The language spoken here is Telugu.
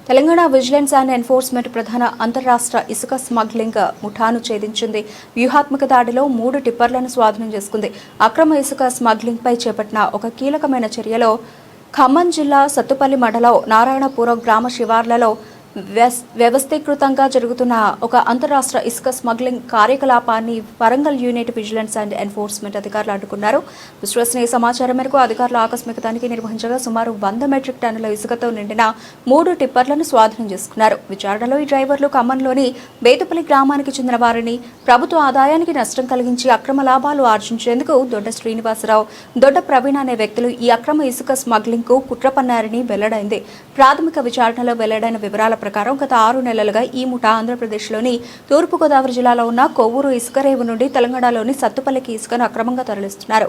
తెలంగాణ విజిలెన్స్ అండ్ ఎన్ఫోర్స్మెంట్ ప్రధాన అంతర్రాష్ట్ర ఇసుక స్మగ్లింగ్ ముఠాను ఛేదించింది. వ్యూహాత్మక దాడిలో 3 టిప్పర్లను స్వాధీనం చేసుకుంది. అక్రమ ఇసుక స్మగ్లింగ్ పై చేపట్టిన ఒక కీలకమైన చర్యలో ఖమ్మం జిల్లా సత్తుపల్లి మండలం నారాయణపురం గ్రామ శివార్లలో వ్యవస్థీకృతంగా జరుగుతున్న ఒక అంతర్రాష్ట్ర ఇసుక స్మగ్లింగ్ కార్యకలాపాన్ని Warangal unit vigilance and enforcement అధికారులు అడ్డుకున్నారు. విశ్వసనీయ సమాచారం మేరకు అధికారులు ఆకస్మిక తనిఖీ నిర్వహించగా సుమారు 100 మెట్రిక్ టన్నుల ఇసుకతో నిండిన 3 టిప్పర్లను స్వాధీనం చేసుకున్నారు. విచారణలో ఈ డ్రైవర్లు ఖమ్మంలోని బేతుపల్లి గ్రామానికి చెందిన వారిని ప్రభుత్వ ఆదాయానికి నష్టం కలిగించి అక్రమ లాభాలు ఆర్జించేందుకు దొడ్డ శ్రీనివాసరావు, దొడ్డ ప్రవీణ్ అనే వ్యక్తులు ఈ అక్రమ ఇసుక స్మగ్లింగ్ కు కుట్ర పన్నారని వెల్లడైంది. ప్రాథమిక విచారణలో వెల్లడైన వివరాల ప్రకారం గత 6 నెలలుగా ఈ ముఠా ఆంధ్రప్రదేశ్లోని తూర్పుగోదావరి జిల్లాలో ఉన్న కొవ్వూరు ఇసుక రేవు నుండి తెలంగాణలోని సత్తుపల్లికి ఇసుకను అక్రమంగా తరలిస్తున్నారు.